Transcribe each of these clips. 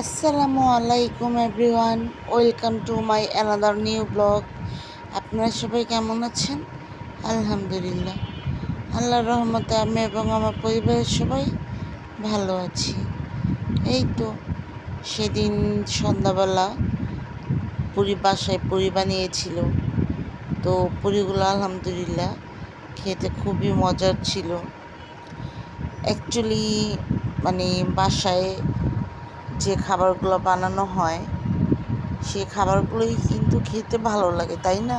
আসসালামু আলাইকুম everyone, welcome to my another new blog. আপনারা সবাই কেমন আছেন? আলহামদুলিল্লাহ, আল্লাহর রহমতে আমি এবং আমার পরিবারের সবাই ভালো আছি। এই তো সেদিন সন্ধ্যাবেলা বাসায় পুরি বানিয়েছিল। তো পুরিগুলো আলহামদুলিল্লাহ খেতে খুবই মজার ছিল। অ্যাকচুয়ালি বাসায় যে খাবারগুলো বানানো হয় সে খাবারগুলোই কিন্তু খেতে ভালো লাগে, তাই না?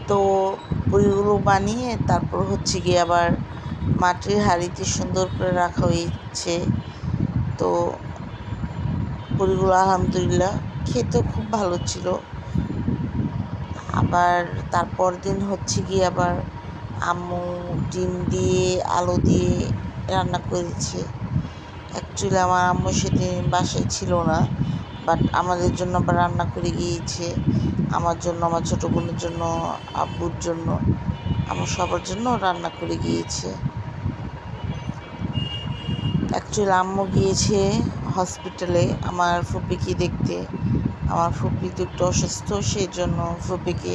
তো পুরিগুলো বানিয়ে তারপর গিয়ে আবার মাটির হাঁড়িতে সুন্দর করে রাখা হয়েছে। তো পুরিগুলো আলহামদুলিল্লাহ খেতেও খুব ভালো ছিল। আবার তারপর দিন গিয়ে আবার আম্মু ডিম দিয়ে আলু দিয়ে রান্না করেছে। অ্যাকচুয়ালি আমার আম্মু সেদিন বাসায় ছিল না, বাট আমাদের জন্য আবার রান্না করে গিয়েছে। আমার জন্য, আমার ছোটো বোনের জন্য, আব্বুর জন্য, আমার সবার জন্য রান্না করে গিয়েছে। অ্যাকচুয়ালি আম্মু গিয়েছে হসপিটালে আমার ফুপিকে দেখতে। আমার ফুপি তো একটু অসুস্থ, সেই জন্য ফুপিকে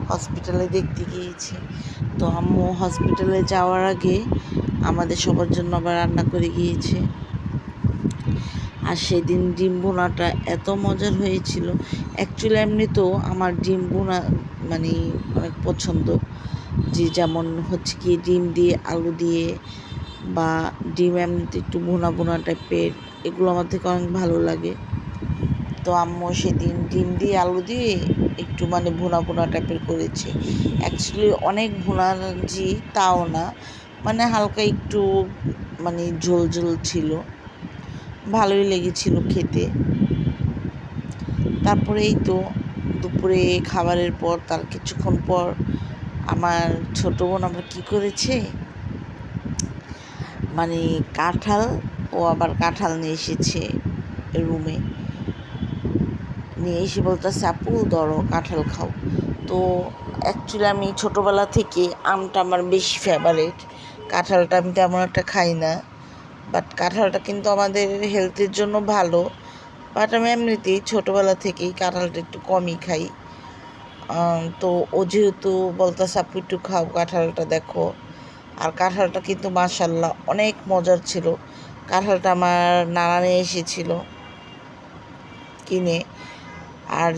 হসপিটালে দেখতে গিয়েছে। তো আম্মু হসপিটালে যাওয়ার আগে আমাদের সবার জন্য আবার রান্না করে গিয়েছে। আর সেদিন ডিম ভুনাটা এত মজার হয়েছিল। অ্যাকচুয়ালি এমনিতেও আমার ডিম ভুনা অনেক পছন্দ। যে যেমন কি ডিম দিয়ে আলু দিয়ে বা ডিম এমনিতে একটু ভুনা ভুনা টাইপের, এগুলো আমার থেকে অনেক ভালো লাগে। তো আম্মু সেদিন ডিম দিয়ে আলু দিয়ে একটু ভুনা ভুনা টাইপের করেছে। অ্যাকচুয়ালি অনেক ভুনাজি তাও না, হালকা একটু ঝোল ঝোল ছিল, ভালোই লেগেছিল খেতে। তারপরে এই তো দুপুরে খাবারের পর তার কিছুক্ষণ পর আমার ছোটো বোন আবার কী করেছে, কাঁঠাল, ও আবার কাঁঠাল নিয়ে এসেছে রুমে। নিয়ে এসে বলতেছে, আপু ধরো কাঁঠাল খাও। তো অ্যাকচুয়ালি আমি ছোটোবেলা থেকে আমটা আমার বেশি ফেভারিট। কাঁঠালটা আমি তেমন একটা খাই না, বাট কাঁঠালটা কিন্তু আমাদের হেলথের জন্য ভালো। বাট আমি এমনিতেই ছোটোবেলা থেকেই কাঁঠালটা একটু কমই খাই। তো ও যেহেতু বলতেছে, আপু একটু খাও কাঁঠালটা, দেখো। আর কাঁঠালটা কিন্তু মাশাল্লাহ অনেক মজার ছিল। কাঁঠালটা আমার নানা নিয়ে এসেছিল কিনে। আর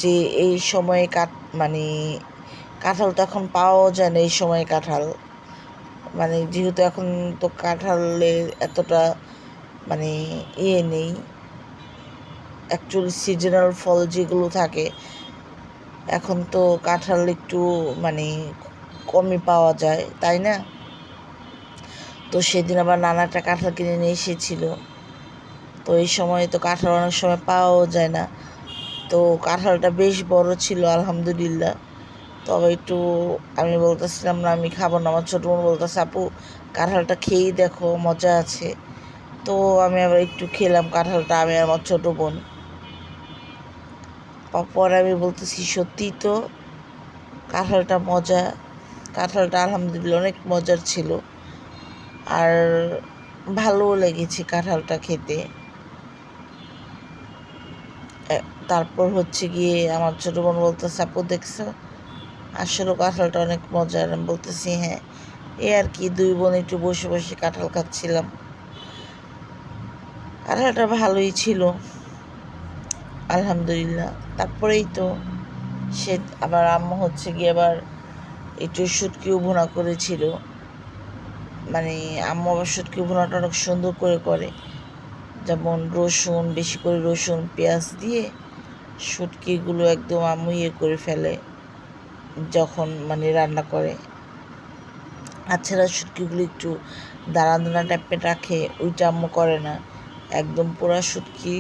যে এই সময়ে কাঁঠাল তো এখন পাওয়াও যায় না, এই সময়ে কাঁঠাল যেহেতু এখন তো কাঁঠালের এতটা নেই। অ্যাকচুয়ালি সিজনাল ফল যেগুলো থাকে, এখন তো কাঁঠাল একটু কমই পাওয়া যায়, তাই না? তো সেদিন আবার নানা একটা কাঁঠাল কিনে নিয়ে এসেছিল। তো এই সময় তো কাঁঠাল অনেক সময় পাওয়াও যায় না। তো কাঁঠালটা বেশ বড় ছিল আলহামদুলিল্লাহ। তবে একটু আমি বলতেছিলাম না আমি খাবো না, আমার ছোটো বোন বলতেছে, আপু কাঁঠালটা খেয়েই দেখো মজা আছে। তো আমি আবার একটু খেলাম কাঁঠালটা, আমি আর আমার ছোটো বোন। পরে আমি বলতেছি, সত্যিই তো কাঁঠালটা মজা, কাঁঠালটা আলহামদুলিল্লাহ অনেক মজার ছিল। আর ভালোও লেগেছে কাঁঠালটা খেতে। তারপর গিয়ে আমার ছোটো বোন বলতেছে, আপু দেখছো আসলে কাঁঠালটা অনেক মজার। আমি বলতেছি, হ্যাঁ। এ আর কি, দুই বোন একটু বসে বসে কাঁঠাল খাচ্ছিলাম। কাঁঠালটা ভালোই ছিল আলহামদুলিল্লাহ। তারপরেই তো সে আবার আম্মু গিয়ে আবার একটু শুটকিও ভুনা করেছিল। আম্মু আবার শুটকি ভুনাটা অনেক সুন্দর করে করে। যেমন রসুন, বেশি করে রসুন পেঁয়াজ দিয়ে শুটকিগুলো একদম আম্মু করে ফেলে যখন রান্না করে। আচ্ছাড়া শুটকিগুলো একটু দানা দানা টাইপের রাখে, ওইটা আম্মু করে না। একদম পুরা শুটকি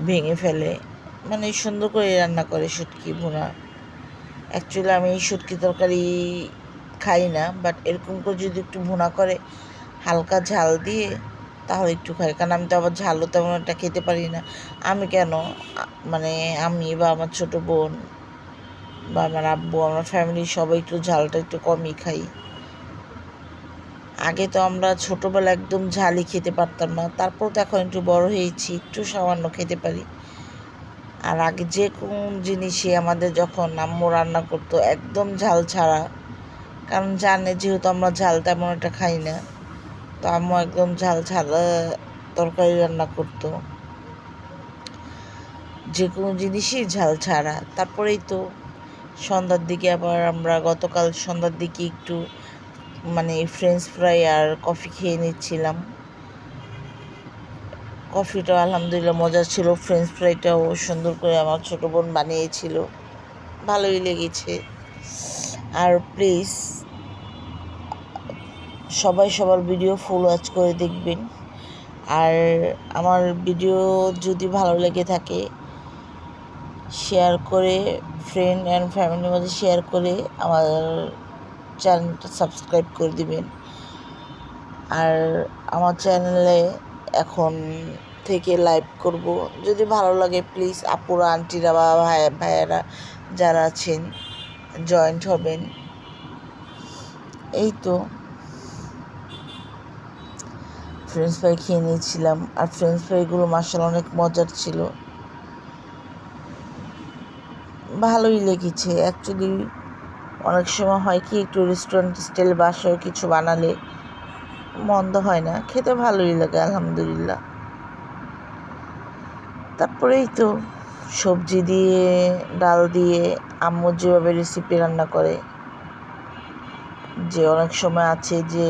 ভেঙে ফেলে, সুন্দর করে রান্না করে শুটকি ভুনা। অ্যাকচুয়ালি আমি শুটকি তরকারি খাই না, বাট এরকম করে যদি একটু ভুনা করে হালকা ঝাল দিয়ে, তাহলে একটু খাই। কারণ আমি তো আবার ঝালও তেমন একটা খেতে পারি না। আমি কেন, আমি বা আমার ছোটো বোন বা আমার আব্বু, আমার ফ্যামিলির সবাই একটু ঝালটা একটু কমই খাই। আগে তো আমরা ছোটোবেলা একদম ঝালই খেতে পারতাম না, তারপর তো এখন একটু বড় হয়েছি, একটু সামান্য খেতে পারি। আর আগে যে কোন জিনিসই আমাদের যখন আম্মু রান্না করতো একদম ঝাল ছাড়া, কারণ জানে যেহেতু আমরা ঝাল তেমন একটা খাই না, তো আম্মু একদম ঝাল ছাড়া তরকারি রান্না করতো, যে কোনো জিনিসই ঝাল ছাড়া। তারপরেই তো সন্ধ্যার দিকে আবার আমরা গতকাল সন্ধ্যার দিকে একটু ফ্রেঞ্চ ফ্রাই আর কফি খেয়ে নিচ্ছিলাম। কফিটাও আলহামদুলিল্লাহ মজা ছিল, ফ্রেঞ্চ ফ্রাইটাও সুন্দর করে আমার ছোটো বোন বানিয়েছিল, ভালোই লেগেছে। আর প্লিজ সবাই সবার ভিডিও ফুল ওয়াচ করে দেখবেন। আর আমার ভিডিও যদি ভালো লেগে থাকে শেয়ার করে, ফ্রেন্ড অ্যান্ড ফ্যামিলির মধ্যে শেয়ার করে আমার চ্যানেলটা সাবস্ক্রাইব করে দিবেন। আর আমার চ্যানেলে এখন থেকে লাইভ করব, যদি ভালো লাগে প্লিজ আপুরা আন্টিরা বা ভাইয়েরা যারা আছেন জয়েন্ট হবেন। এই তো ফ্রেঞ্চ ফ্রাই খেয়ে নিয়েছিলাম, আর ফ্রেঞ্চ ফ্রাইগুলো মাশাআল্লাহ অনেক মজার ছিল, ভালোই লেগেছে। অ্যাকচুয়ালি অনেক সময় হয় কি একটু রেস্টুরেন্ট স্টাইল বাসায় কিছু বানালে মন্দ হয় না, খেতে ভালোই লাগে আলহামদুলিল্লাহ। তারপরেই তো সবজি দিয়ে ডাল দিয়ে আম্মু যেভাবে রেসিপি রান্না করে, যে অনেক সময় আছে যে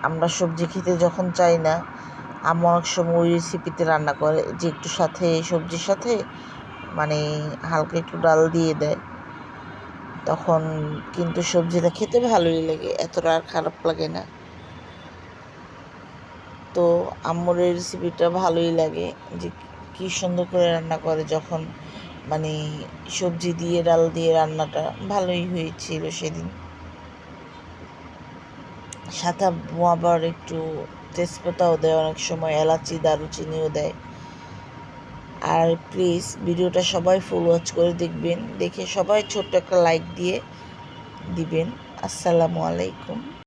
আমরা সবজি খেতে যখন চাই না, আম্মু অনেক সময় ওই রেসিপিতে রান্না করে যে একটু সাথে সবজির সাথে হালকা একটু ডাল দিয়ে দেয়, তখন কিন্তু সবজিটা খেতে ভালোই লাগে, এতটা আর খারাপ লাগে না। তো আম্মুর এই রেসিপিটা ভালোই লাগে, যে কী সুন্দর করে রান্না করে, যখন সবজি দিয়ে ডাল দিয়ে রান্নাটা ভালোই হয়েছিল সেদিন। সাথে আম্মু আবার একটু তেজপাতাও দেয়, অনেক সময় এলাচি দারুচিনিও দেয়। আর প্লিজ ভিডিওটা সবাই ফুল ওয়াচ করে দেখবেন, দেখে সবাই ছোট্ট একটা লাইক দিয়ে দিবেন। আসসালামু আলাইকুম।